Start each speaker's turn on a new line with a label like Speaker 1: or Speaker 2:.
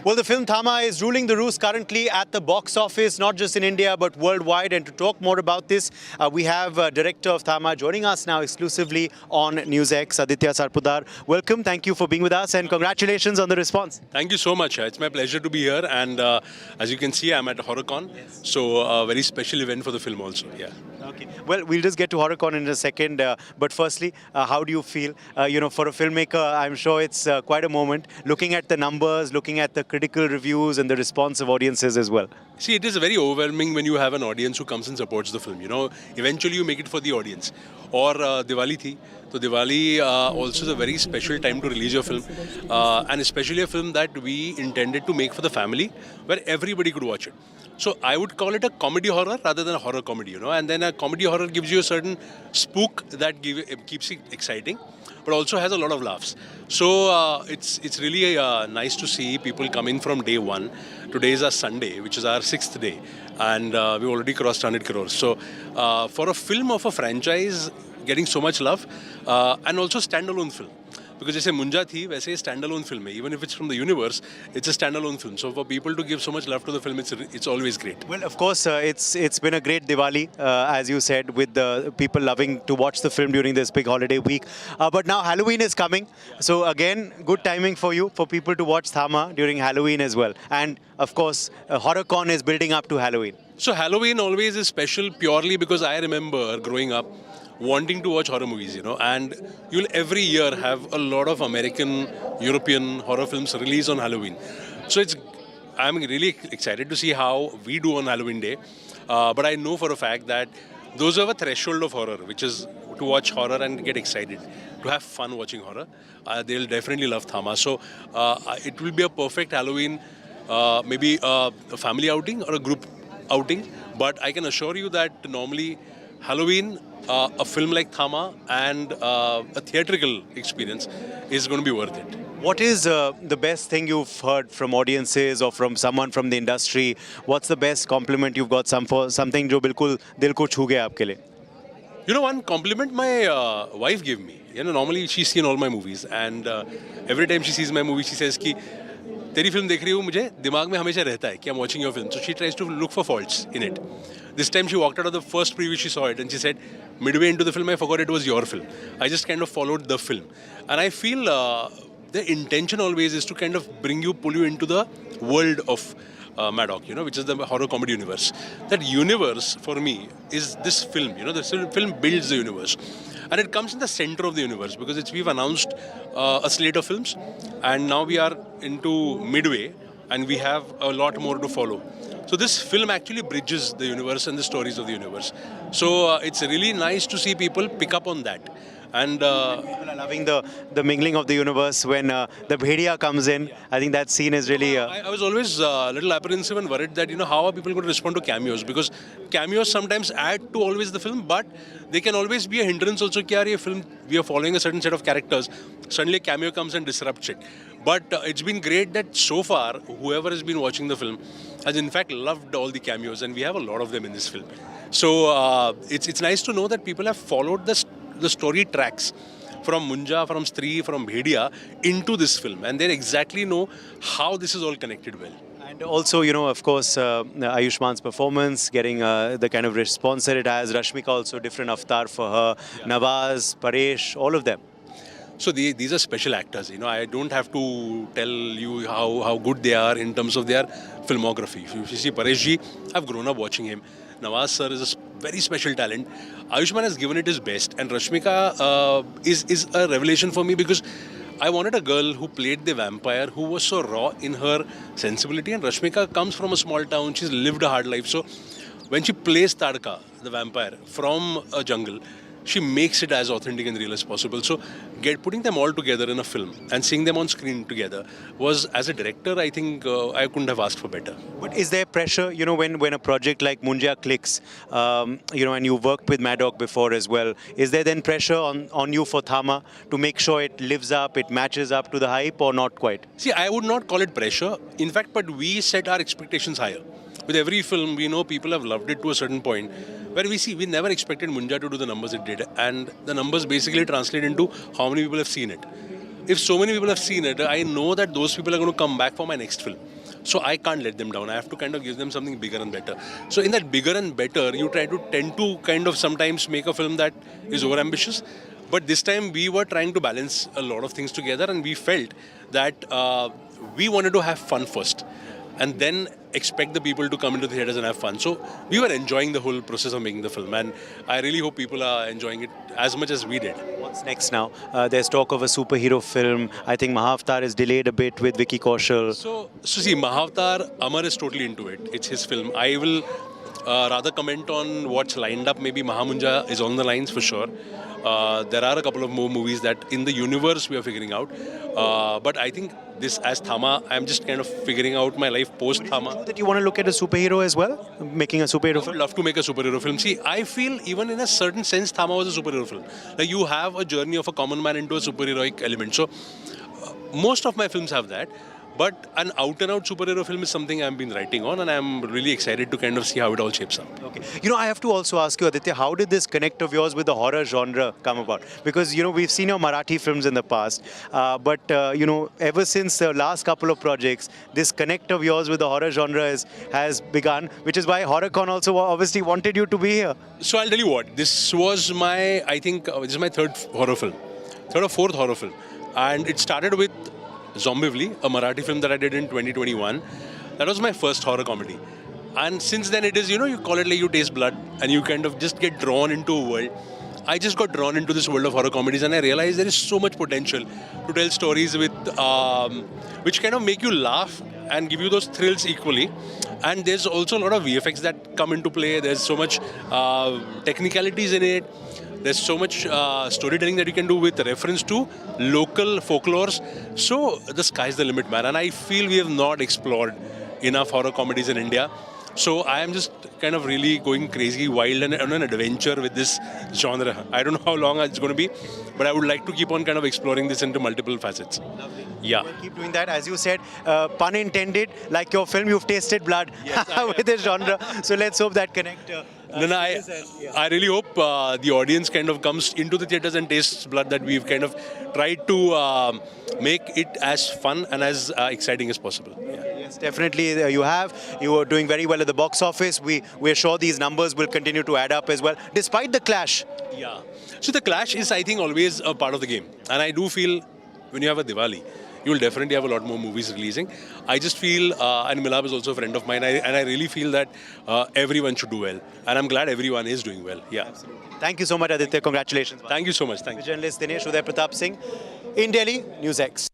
Speaker 1: Well, the film Thamma is ruling the roost currently at the box office, not just in India but worldwide. And to talk more about this, we have director of Thamma joining us now exclusively on NewsX, Aditya Sarpotdar. Welcome, thank you for being with us and congratulations on the response.
Speaker 2: Thank you so much. It's my pleasure to be here, and as you can see, I'm at HorrorCon, so a very special event for the film also. Yeah.
Speaker 1: Okay. Well, we'll just get to HorrorCon in a second. But firstly, how do you feel? For a filmmaker, I'm sure it's quite a moment looking at the numbers, looking at the critical reviews and the response of audiences as well.
Speaker 2: See, it is very overwhelming when you have an audience who comes and supports the film. Eventually you make it for the audience. Or Diwali thi. So Diwali also is a very special time to release your film, and especially a film that we intended to make for the family, where everybody could watch it. So I would call it a comedy horror rather than a horror comedy, And then a comedy horror gives you a certain spook that keeps it exciting, but also has a lot of laughs. So it's really nice to see people coming from day one. Today is our Sunday, which is our 6th day, and we've already crossed 100 crores. So for a film of a franchise getting so much love, and also standalone film. Because जैसे मुंजा थी वैसे standalone film है. Even if it's from the universe, it's a standalone film. So for people to give so much love to the film, it's always great.
Speaker 1: Well, of course, it's been a great Diwali, as you said, with the people loving to watch the film during this big holiday week. But now Halloween is coming. So again, good timing for you, for people to watch Thamma during Halloween as well. And of course, HorrorCon is building up to Halloween.
Speaker 2: So Halloween always is special purely because I remember growing up wanting to watch horror movies, and you'll every year have a lot of American, European horror films release on Halloween. So I'm really excited to see how we do on Halloween day. But I know for a fact that those who have a threshold of horror, which is to watch horror and get excited, to have fun watching horror, they'll definitely love Thamma. So it will be a perfect Halloween, maybe a family outing or a group outing. But I can assure you that normally Halloween, a film like Thamma and a theatrical experience is going to be worth it.
Speaker 1: What is the best thing you've heard from audiences or from someone from the industry? What's the best compliment you've got for something जो बिल्कुल दिल को छू गया आपके लिए?
Speaker 2: One compliment my wife gave me. Normally she's seen all my movies, and every time she sees my movie, she says कि तेरी फिल्म देख रही हूँ मुझे दिमाग में हमेशा रहता है कि I'm watching your film. So she tries to look for faults in it. This time she walked out of the first preview, she saw it and she said, midway into the film, I forgot it was your film. I just kind of followed the film. And I feel the intention always is to kind of pull you into the world of Maddock, which is the horror comedy universe. That universe for me is this film, the film builds the universe. And it comes in the center of the universe because we've announced a slate of films, and now we are into midway and we have a lot more to follow. So this film actually bridges the universe and the stories of the universe. So it's really nice to see people pick up on that. And
Speaker 1: people are loving the mingling of the universe when the Bhediya comes in. I think that scene is really...
Speaker 2: I was always a little apprehensive and worried that, how are people going to respond to cameos? Because cameos sometimes add to always the film, but they can always be a hindrance also. Ki, yaar, film, we are following a certain set of characters. Suddenly a cameo comes and disrupts it. But it's been great that so far, whoever has been watching the film has in fact loved all the cameos, and we have a lot of them in this film. So it's nice to know that people have followed the story tracks from Munja, from Stree, from Bhediya into this film, and they exactly know how this is all connected well.
Speaker 1: And also, of course, Ayushman's performance, getting the kind of response that it has. Rashmika also, different avatar for her. Yeah. Nawaz, Paresh, all of them.
Speaker 2: So these are special actors, I don't have to tell you how good they are in terms of their filmography. If you see Paresh ji, I've grown up watching him. Nawaz sir is a very special talent. Ayushman has given it his best, and Rashmika is a revelation for me because I wanted a girl who played the vampire, who was so raw in her sensibility, and Rashmika comes from a small town, she's lived a hard life. So when she plays Tadka, the vampire, from a jungle, she makes it as authentic and real as possible. So putting them all together in a film and seeing them on screen together was, as a director, I think I couldn't have asked for better.
Speaker 1: But is there pressure, when a project like Munja clicks, and you've worked with Maddock before as well, is there then pressure on you for Thamma to make sure it lives up, it matches up to the hype, or not quite?
Speaker 2: See, I would not call it pressure. In fact, but we set our expectations higher. With every film, we know people have loved it to a certain point, where we never expected Munja to do the numbers it did, and the numbers basically translate into how many people have seen it. if so many people have seen it, I know that those people are going to come back for my next film. So I can't let them down. I have to kind of give them something bigger and better. So in that bigger and better, you tend to kind of sometimes make a film that is overambitious. But this time we were trying to balance a lot of things together, and we felt that we wanted to have fun first, and then expect the people to come into the theaters and have fun. So we were enjoying the whole process of making the film, and I really hope people are enjoying it as much as we did.
Speaker 1: What's next now? There's talk of a superhero film. I think Mahavatar is delayed a bit with Vicky Kaushal.
Speaker 2: So see, Mahavatar, Amar is totally into it. It's his film. I will rather comment on what's lined up. Maybe Mahamunja is on the lines for sure. There are a couple of more movies that in the universe we are figuring out. But I think this as Thamma, I'm just kind of figuring out my life post Thamma.
Speaker 1: That you want to look at a superhero as well? Making a superhero
Speaker 2: I would
Speaker 1: film?
Speaker 2: love to make a superhero film. See, I feel even in a certain sense, Thamma was a superhero film. Like you have a journey of a common man into a superheroic element. So most of my films have that. But an out-and-out superhero film is something I've been writing on, and I'm really excited to kind of see how it all shapes up.
Speaker 1: Okay. I have to also ask you, Aditya, how did this connect of yours with the horror genre come about? Because, we've seen your Marathi films in the past, but, ever since the last couple of projects, this connect of yours with the horror genre has begun, which is why HorrorCon also obviously wanted you to be here.
Speaker 2: So I'll tell you what, this was my, I think, this is my third or fourth horror film. And it started with Zombivli, a Marathi film that I did in 2021. That was my first horror comedy. And since then it is, you call it like you taste blood and you kind of just get drawn into a world. I just got drawn into this world of horror comedies, and I realized there is so much potential to tell stories with, which kind of make you laugh and give you those thrills equally. And there's also a lot of VFX that come into play. There's so much technicalities in it. There's so much storytelling that you can do with reference to local folklores. So the sky's the limit, man. And I feel we have not explored enough horror comedies in India. So I am just kind of really going crazy, wild, and on an adventure with this genre. I don't know how long it's going to be, but I would like to keep on kind of exploring this into multiple facets.
Speaker 1: Lovely.
Speaker 2: Yeah.
Speaker 1: We'll keep doing that. As you said, pun intended, like your film, you've tasted blood with this genre. So let's hope that connect.
Speaker 2: I really hope the audience kind of comes into the theaters and tastes blood, that we've kind of tried to make it as fun and as exciting as possible. Yeah.
Speaker 1: Yes, definitely you have. You are doing very well at the box office. We're sure these numbers will continue to add up as well, despite the clash.
Speaker 2: Yeah. So the clash is, I think, always a part of the game. And I do feel when you have a Diwali, you will definitely have a lot more movies releasing. I just feel, and Milab is also a friend of mine, and I really feel that everyone should do well. And I'm glad everyone is doing well. Yeah.
Speaker 1: Absolutely. Thank you so much, Aditya. Congratulations.
Speaker 2: Thank you so much. Thank you.
Speaker 1: Journalist Dinesh Uday Pratap Singh in Delhi, NewsX.